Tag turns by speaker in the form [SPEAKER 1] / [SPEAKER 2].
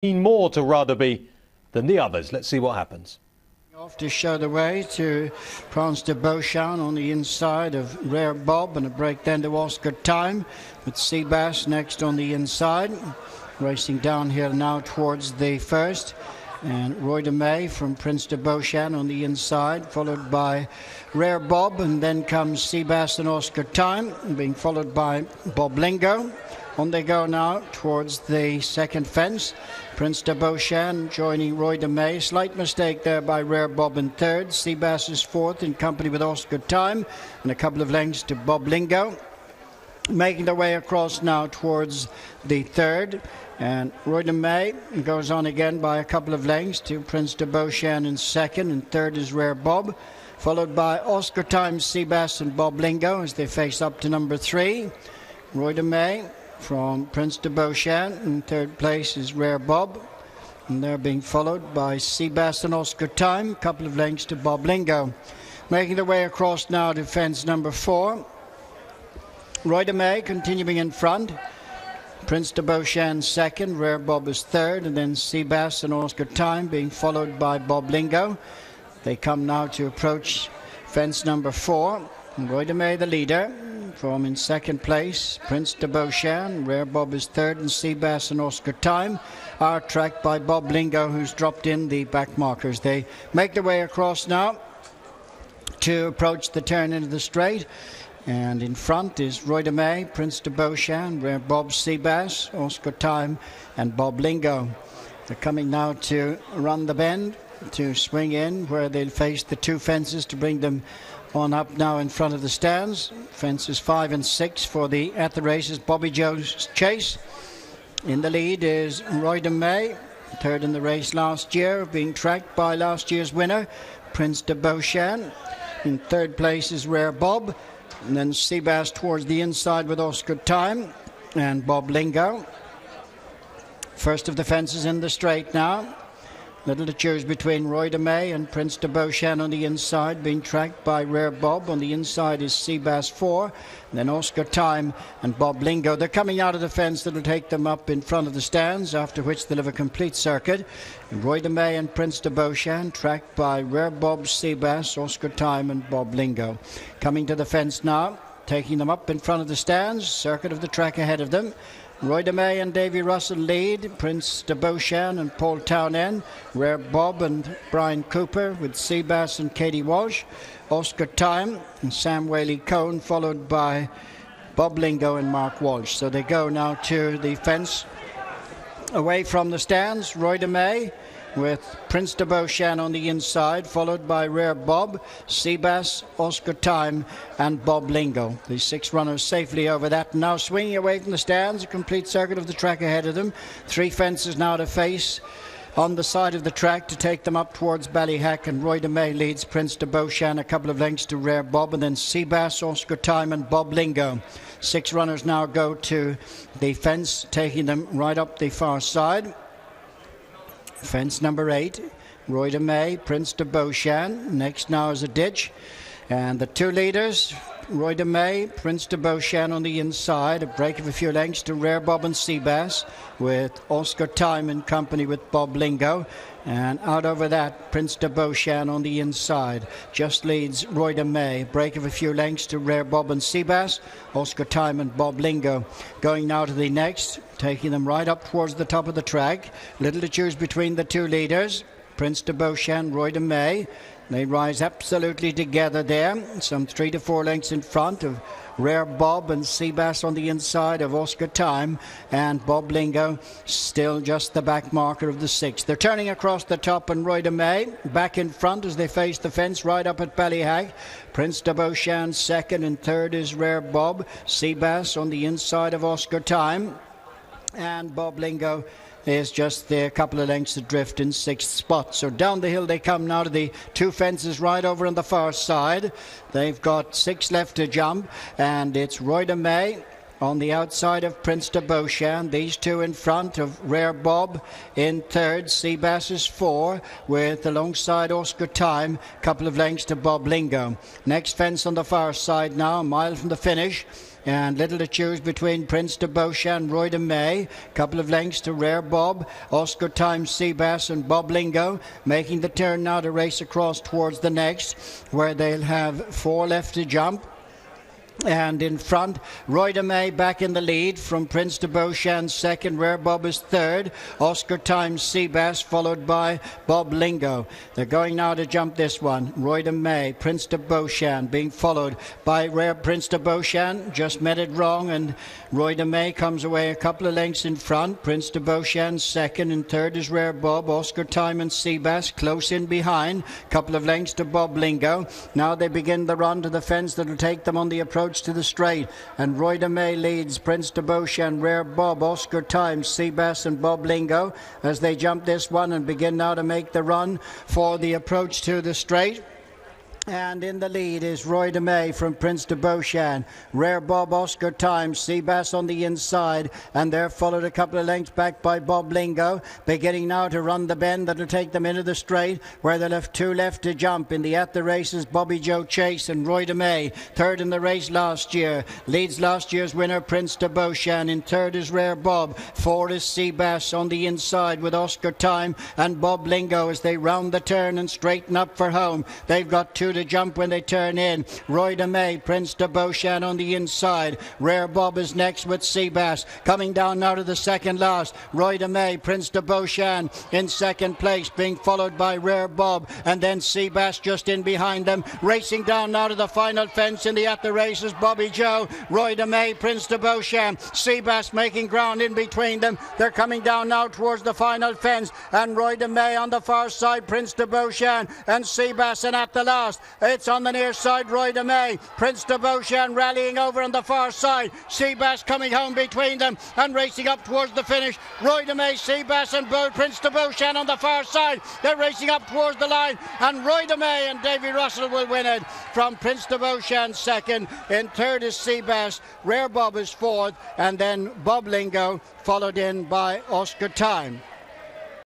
[SPEAKER 1] more to Rudderby than the others. Let's see what happens.
[SPEAKER 2] Off to show the way to Prince de Beauchamp on the inside of Rare Bob, and a break then to Oscar Time with Seabass next on the inside. Racing down here now towards the first, and Roy de May from Prince de Beauchamp on the inside, followed by Rare Bob, and then comes Seabass and Oscar Time, being followed by Bob Lingo. On they go now towards the second fence. Prince de Beauchamp joining Roy de May. Slight mistake there by Rare Bob in third. Seabass is fourth in company with Oscar Time, and a couple of lengths to Bob Lingo. Making their way across now towards the third, and Roy de May goes on again by a couple of lengths to Prince de Beauchamp in second, and third is Rare Bob, followed by Oscar Time, Seabass and Bob Lingo as they face up to number 3. Roy de May from Prince de Beauchamp. In third place is Rare Bob, and they're being followed by Seabass and Oscar Time, a couple of lengths to Bob Lingo. Making their way across now to fence number 4. Roy de May continuing in front. Prince de Beauchamp second, Rare Bob is third, and then Seabass and Oscar Time being followed by Bob Lingo. They come now to approach fence number 4. Roy de May the leader. From in second place, Prince de Beauchamp, Rare Bob is third, and Seabass and Oscar Time are tracked by Bob Lingo, who's dropped in the back markers. They make their way across now to approach the turn into the straight, and in front is Roy de May, Prince de Beauchamp, Rare Bob, Seabass, Oscar Time and Bob Lingo. They're coming now to run the bend, to swing in where they'll face the two fences to bring them on up now in front of the stands. Fences 5 and 6 for the at the races Bobbyjo's Chase. In the lead is Roy de May, third in the race last year, being tracked by last year's winner Prince de Beauchamp. In third place is Rare Bob, and then Seabass towards the inside with Oscar Time and Bob Lingo. First of the fences in the straight now. Little to choose between Roy de May and Prince de Beauchamp on the inside, being tracked by Rare Bob. On the inside is Seabass 4, and then Oscar Time and Bob Lingo. They're coming out of the fence that'll take them up in front of the stands, after which they'll have a complete circuit. And Roy de May and Prince de Beauchamp tracked by Rare Bob, Seabass, Oscar Time and Bob Lingo. Coming to the fence now, taking them up in front of the stands, circuit of the track ahead of them. Roy de May and Davy Russell lead, Prince de Beauchamp and Paul Townend, Rare Bob and Brian Cooper with Seabass and Katie Walsh, Oscar Time and Sam Whaley-Cohn, followed by Bob Lingo and Mark Walsh. So they go now to the fence away from the stands. Roy de May with Prince de Beauchamp on the inside, followed by Rare Bob, Seabass, Oscar Time and Bob Lingo. The 6 runners safely over that. Now swinging away from the stands, a complete circuit of the track ahead of them. 3 fences now to face on the side of the track to take them up towards Ballyhack, and Roy de May leads Prince de Beauchamp a couple of lengths to Rare Bob, and then Seabass, Oscar Time and Bob Lingo. 6 runners now go to the fence, taking them right up the far side. Fence number 8, Roy de May, Prince de Beauchamp. Next now is a ditch, and the 2 leaders, Roy de May, Prince de Beauchamp on the inside, a break of a few lengths to Rare Bob and Seabass, with Oscar Time in company with Bob Lingo. And out over that, Prince de Beauchamp on the inside just leads Roy de May. Break of a few lengths to Rare Bob and Seabass, Oscar Time and Bob Lingo. Going now to the next, taking them right up towards the top of the track. Little to choose between the 2 leaders, Prince de Beauchamp, Roy de May. They rise absolutely together there, some 3 to 4 lengths in front of Rare Bob and Seabass on the inside of Oscar Time, and Bob Lingo still just the back marker of the 6. They're turning across the top, and Roy de May back in front as they face the fence right up at Ballyhack. Prince de Beauchamp second, and third is Rare Bob. Seabass on the inside of Oscar Time, and Bob Lingo is just there, a couple of lengths adrift in 6th spot. So down the hill they come now to the 2 fences right over on the far side. They've got 6 left to jump, and it's Roy de May on the outside of Prince de Beauchamp. These 2 in front of Rare Bob. In third, Seabass is 4, with alongside Oscar Time, a couple of lengths to Bob Lingo. Next fence on the far side now, a mile from the finish. And little to choose between Prince de Beauchamp, Roy de May. Couple of lengths to Rare Bob, Oscar Time, Seabass and Bob Lingo, making the turn now to race across towards the next, where they'll have 4 left to jump. And in front, Roy de May back in the lead from Prince de Beauchamp second, Rare Bob is third, Oscar Time, Seabass followed by Bob Lingo. They're going now to jump this one. Roy de May, Prince de Beauchamp being followed by Rare Prince de Beauchamp, just met it wrong, and Roy de May comes away a couple of lengths in front. Prince de Beauchamp second, and third is Rare Bob, Oscar Time and Seabass close in behind, couple of lengths to Bob Lingo. Now they begin the run to the fence that will take them on the approach to the straight, and Roy de May leads Prince de Beauchamp, Rare Bob, Oscar Time, Seabass and Bob Lingo as they jump this one and begin now to make the run for the approach to the straight. And in the lead is Roy de May from Prince de Beauchamp, Rare Bob, Oscar Time, Seabass on the inside, and they're followed a couple of lengths back by Bob Lingo, beginning now to run the bend that'll take them into the straight, where they'll have 2 left to jump. In the at the races, Bobbyjo Chase and Roy de May, third in the race last year, leads last year's winner Prince de Beauchamp. In third is Rare Bob, 4 is Seabass on the inside with Oscar Time and Bob Lingo as they round the turn and straighten up for home. They've got 2 to jump when they turn in. Roy de May, Prince de Beauchamp on the inside. Rare Bob is next with Seabass. Coming down now to the second last. Roy de May, Prince de Beauchamp in second place, being followed by Rare Bob, and then Seabass just in behind them. Racing down now to the final fence in the at the races, Bobbyjo, Roy de May, Prince de Beauchamp, Seabass making ground in between them. They're coming down now towards the final fence, and Roy de May on the far side, Prince de Beauchamp and Seabass, and at the last it's on the near side, Roy de May, Prince de Beauchamp rallying over on the far side, Seabass coming home between them and racing up towards the finish. Roy de May, Seabass and Prince de Beauchamp on the far side. They're racing up towards the line, and Roy de May and Davy Russell will win it from Prince de Beauchamp second. In third is Seabass, Rare Bob is fourth, and then Bob Lingo followed in by Oscar Time.